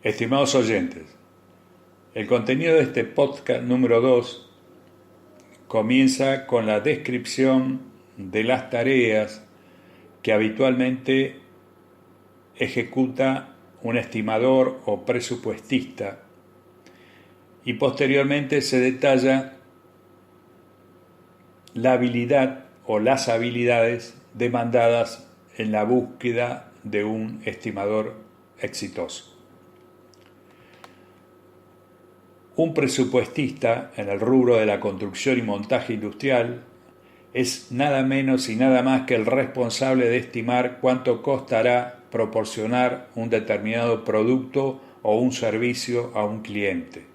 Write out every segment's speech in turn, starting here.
Estimados oyentes, el contenido de este podcast número 2 comienza con la descripción de las tareas que habitualmente ejecuta un estimador o presupuestista y posteriormente se detalla la habilidad o las habilidades demandadas en la búsqueda de un estimador exitoso. Un presupuestista en el rubro de la construcción y montaje industrial es nada menos y nada más que el responsable de estimar cuánto costará proporcionar un determinado producto o un servicio a un cliente.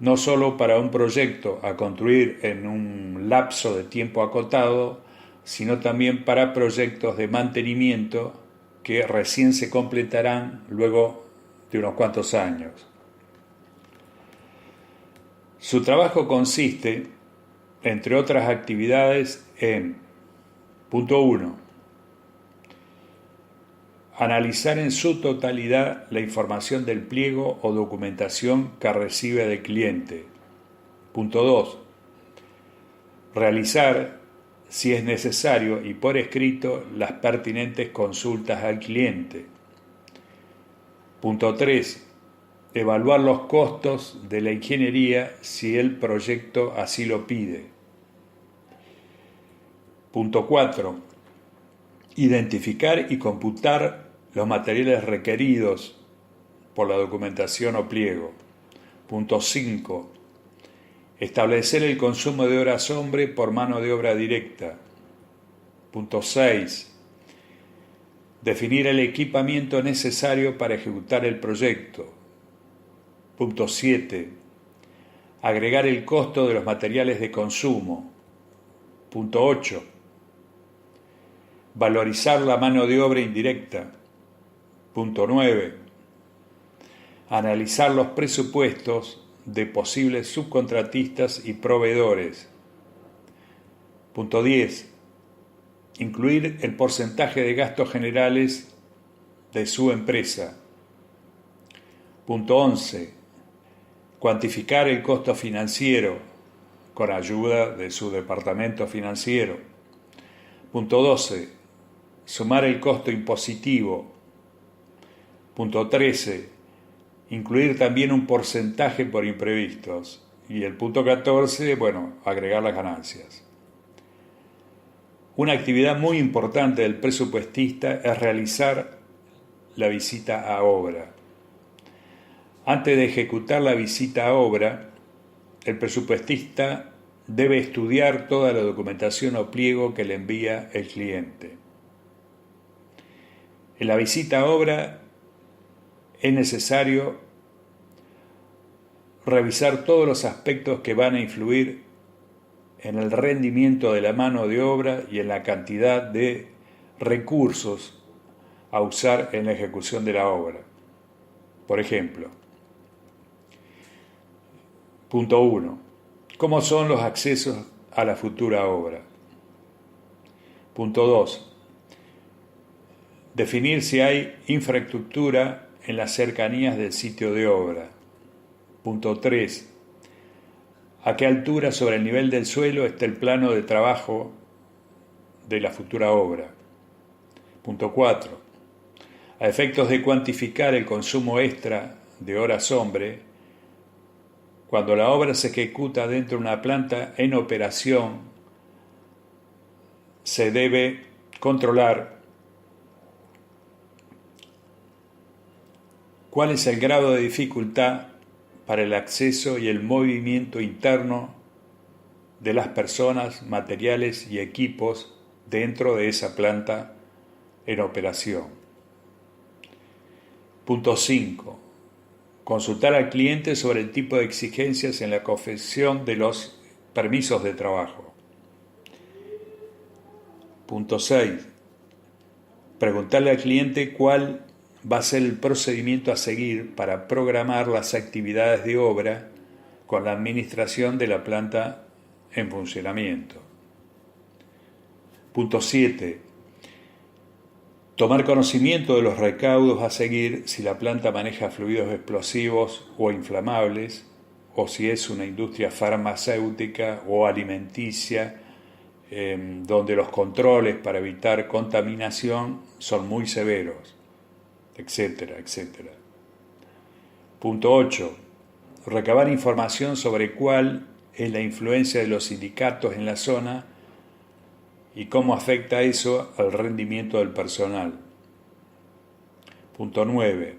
No solo para un proyecto a construir en un lapso de tiempo acotado, sino también para proyectos de mantenimiento que recién se completarán luego de unos cuantos años. Su trabajo consiste, entre otras actividades, en, punto 1, analizar en su totalidad la información del pliego o documentación que recibe del cliente. Punto 2, realizar, si es necesario y por escrito, las pertinentes consultas al cliente. Punto 3, evaluar los costos de la ingeniería si el proyecto así lo pide. Punto 4. Identificar y computar los materiales requeridos por la documentación o pliego. Punto 5. Establecer el consumo de horas hombre por mano de obra directa. Punto 6. Definir el equipamiento necesario para ejecutar el proyecto. Punto 7. Agregar el costo de los materiales de consumo. Punto 8. Valorizar la mano de obra indirecta. Punto 9. Analizar los presupuestos de posibles subcontratistas y proveedores. Punto 10. Incluir el porcentaje de gastos generales de su empresa. Punto 11. Cuantificar el costo financiero con ayuda de su departamento financiero. Punto 12. Sumar el costo impositivo. Punto 13. Incluir también un porcentaje por imprevistos. Y el punto 14, agregar las ganancias. Una actividad muy importante del presupuestista es realizar la visita a obra. Antes de ejecutar la visita a obra, el presupuestista debe estudiar toda la documentación o pliego que le envía el cliente. En la visita a obra es necesario revisar todos los aspectos que van a influir en el rendimiento de la mano de obra y en la cantidad de recursos a usar en la ejecución de la obra. Por ejemplo, punto 1. ¿Cómo son los accesos a la futura obra? Punto 2. Definir si hay infraestructura en las cercanías del sitio de obra. Punto 3. ¿A qué altura sobre el nivel del suelo está el plano de trabajo de la futura obra? Punto 4. A efectos de cuantificar el consumo extra de horas hombre, cuando la obra se ejecuta dentro de una planta en operación, se debe controlar cuál es el grado de dificultad para el acceso y el movimiento interno de las personas, materiales y equipos dentro de esa planta en operación. Punto 5. Consultar al cliente sobre el tipo de exigencias en la confección de los permisos de trabajo. Punto 6. Preguntarle al cliente cuál va a ser el procedimiento a seguir para programar las actividades de obra con la administración de la planta en funcionamiento. Punto 7. Tomar conocimiento de los recaudos a seguir si la planta maneja fluidos explosivos o inflamables, o si es una industria farmacéutica o alimenticia, donde los controles para evitar contaminación son muy severos, etcétera, etcétera. Punto 8. Recabar información sobre cuál es la influencia de los sindicatos en la zona y cómo afecta eso al rendimiento del personal. Punto 9.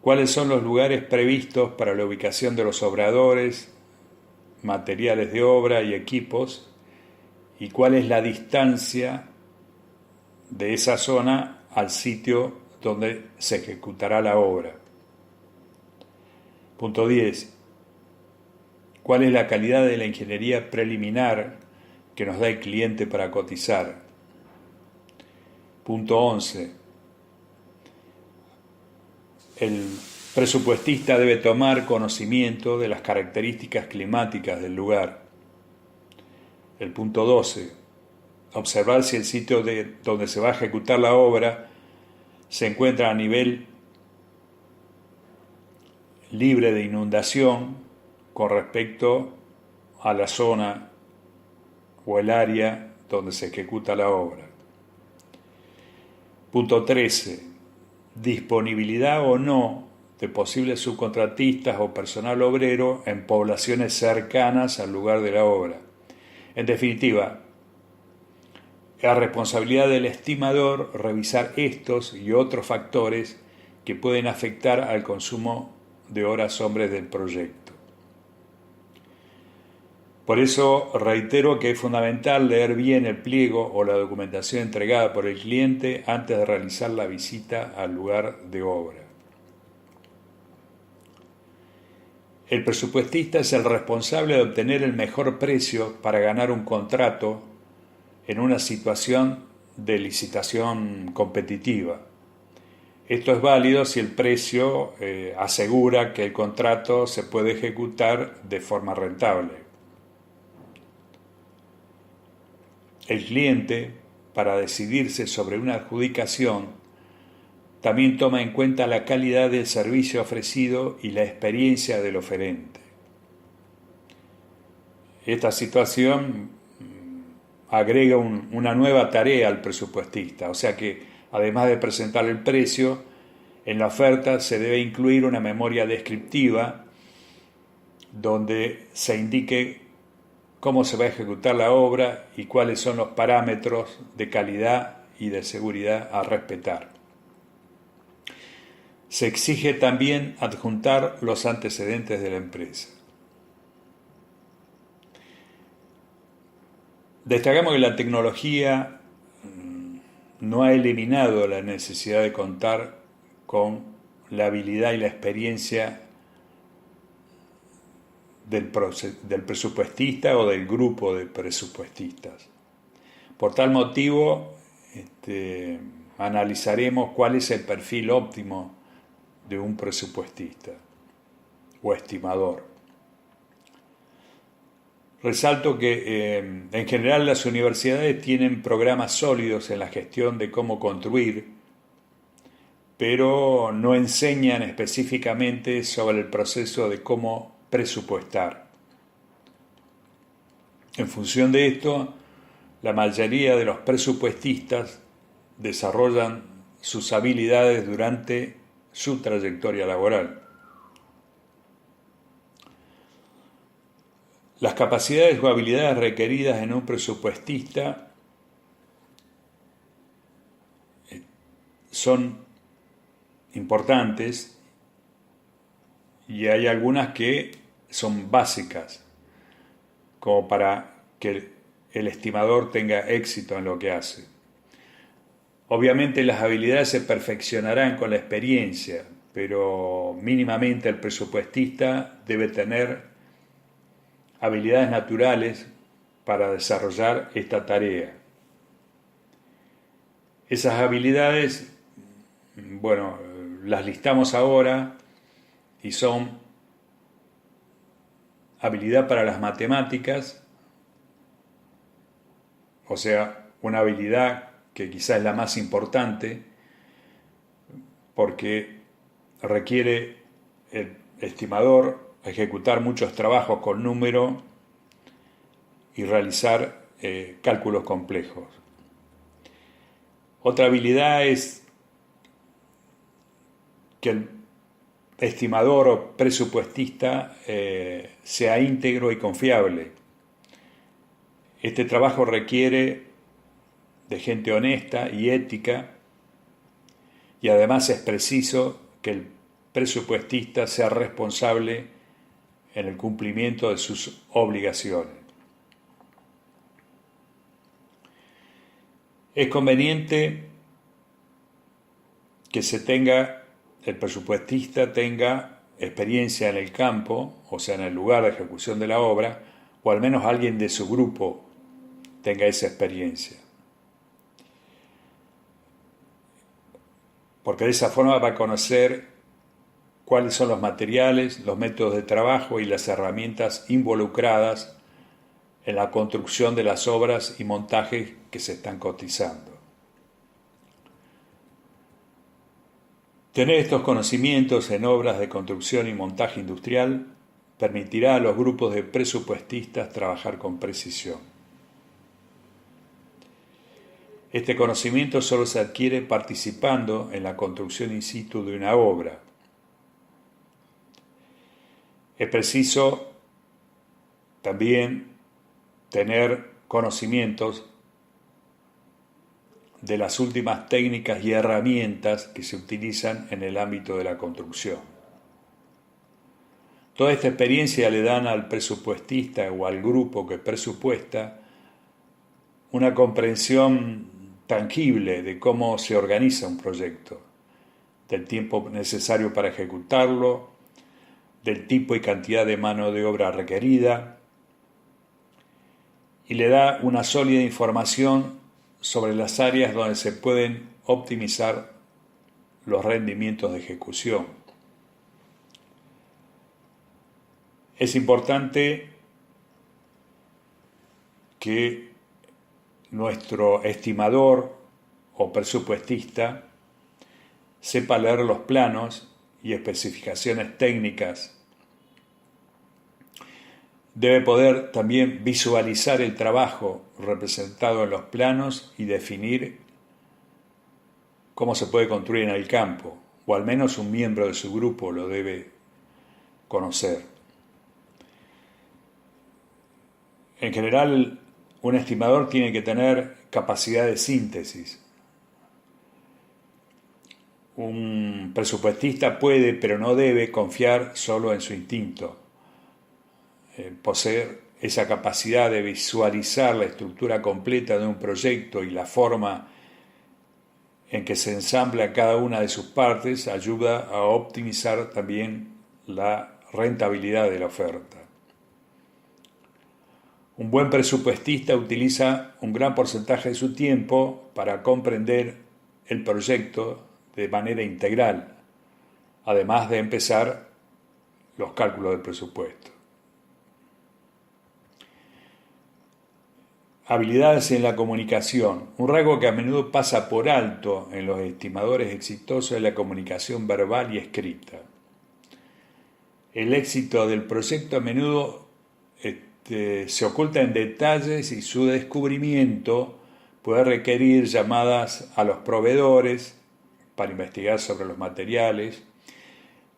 ¿Cuáles son los lugares previstos para la ubicación de los obradores, materiales de obra y equipos? ¿Y cuál es la distancia de esa zona al sitio donde se ejecutará la obra? Punto 10. ¿Cuál es la calidad de la ingeniería preliminar que nos da el cliente para cotizar? Punto 11. El presupuestista debe tomar conocimiento de las características climáticas del lugar. El punto 12. Observar si el sitio donde se va a ejecutar la obra se encuentra a nivel libre de inundación con respecto a la zona o el área donde se ejecuta la obra. Punto 13. Disponibilidad o no de posibles subcontratistas o personal obrero en poblaciones cercanas al lugar de la obra. En definitiva, es responsabilidad del estimador revisar estos y otros factores que pueden afectar al consumo de horas hombres del proyecto. Por eso reitero que es fundamental leer bien el pliego o la documentación entregada por el cliente antes de realizar la visita al lugar de obra. El presupuestista es el responsable de obtener el mejor precio para ganar un contrato en una situación de licitación competitiva. Esto es válido si el precio asegura que el contrato se puede ejecutar de forma rentable. El cliente, para decidirse sobre una adjudicación, también toma en cuenta la calidad del servicio ofrecido y la experiencia del oferente. Esta situación agrega una nueva tarea al presupuestista, o sea que además de presentar el precio, en la oferta se debe incluir una memoria descriptiva donde se indique cómo se va a ejecutar la obra y cuáles son los parámetros de calidad y de seguridad a respetar. Se exige también adjuntar los antecedentes de la empresa. Destacamos que la tecnología no ha eliminado la necesidad de contar con la habilidad y la experiencia del presupuestista o del grupo de presupuestistas. Por tal motivo, analizaremos cuál es el perfil óptimo de un presupuestista o estimador. Resalto que en general las universidades tienen programas sólidos en la gestión de cómo construir, pero no enseñan específicamente sobre el proceso de cómo presupuestar. En función de esto, la mayoría de los presupuestistas desarrollan sus habilidades durante su trayectoria laboral. Las capacidades o habilidades requeridas en un presupuestista son importantes y hay algunas que son básicas como para que el estimador tenga éxito en lo que hace. Obviamente las habilidades se perfeccionarán con la experiencia, pero mínimamente el presupuestista debe tener habilidades naturales para desarrollar esta tarea. Esas habilidades, las listamos ahora y son habilidad para las matemáticas, o sea, una habilidad que quizás es la más importante, porque requiere el estimador ejecutar muchos trabajos con número y realizar cálculos complejos. Otra habilidad es que el estimador o presupuestista sea íntegro y confiable. Este trabajo requiere de gente honesta y ética, y además es preciso que el presupuestista sea responsable en el cumplimiento de sus obligaciones. Es conveniente que el presupuestista tenga experiencia en el campo, o sea, en el lugar de ejecución de la obra, o al menos alguien de su grupo tenga esa experiencia. Porque de esa forma va a conocer cuáles son los materiales, los métodos de trabajo y las herramientas involucradas en la construcción de las obras y montajes que se están cotizando. Tener estos conocimientos en obras de construcción y montaje industrial permitirá a los grupos de presupuestistas trabajar con precisión. Este conocimiento solo se adquiere participando en la construcción in situ de una obra. Es preciso también tener conocimientos de las últimas técnicas y herramientas que se utilizan en el ámbito de la construcción. Toda esta experiencia le dan al presupuestista o al grupo que presupuesta una comprensión tangible de cómo se organiza un proyecto, del tiempo necesario para ejecutarlo, del tipo y cantidad de mano de obra requerida, y le da una sólida información sobre las áreas donde se pueden optimizar los rendimientos de ejecución. Es importante que nuestro estimador o presupuestista sepa leer los planos y especificaciones técnicas. Debe poder también visualizar el trabajo representado en los planos y definir cómo se puede construir en el campo, o al menos un miembro de su grupo lo debe conocer. En general, un estimador tiene que tener capacidad de síntesis. Un presupuestista puede, pero no debe, confiar solo en su instinto. Poseer esa capacidad de visualizar la estructura completa de un proyecto y la forma en que se ensambla cada una de sus partes ayuda a optimizar también la rentabilidad de la oferta. Un buen presupuestista utiliza un gran porcentaje de su tiempo para comprender el proyecto de manera integral, además de empezar los cálculos del presupuesto. Habilidades en la comunicación. Un rasgo que a menudo pasa por alto en los estimadores exitosos es la comunicación verbal y escrita. El éxito del proyecto a menudo se oculta en detalles y su descubrimiento puede requerir llamadas a los proveedores para investigar sobre los materiales,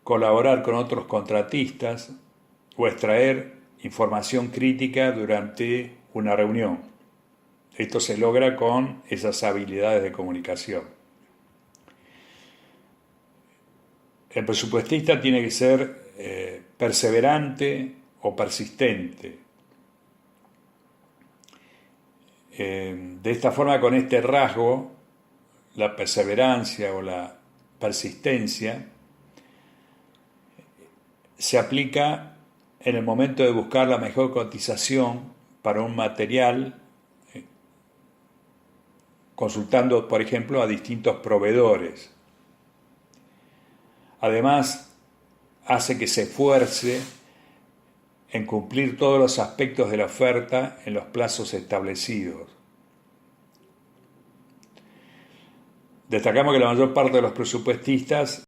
colaborar con otros contratistas o extraer información crítica durante una reunión. Esto se logra con esas habilidades de comunicación. El presupuestista tiene que ser perseverante o persistente. De esta forma, con este rasgo, la perseverancia o la persistencia se aplica en el momento de buscar la mejor cotización para un material, consultando, por ejemplo, a distintos proveedores. Además, hace que se esfuerce en cumplir todos los aspectos de la oferta en los plazos establecidos. Destacamos que la mayor parte de los presupuestistas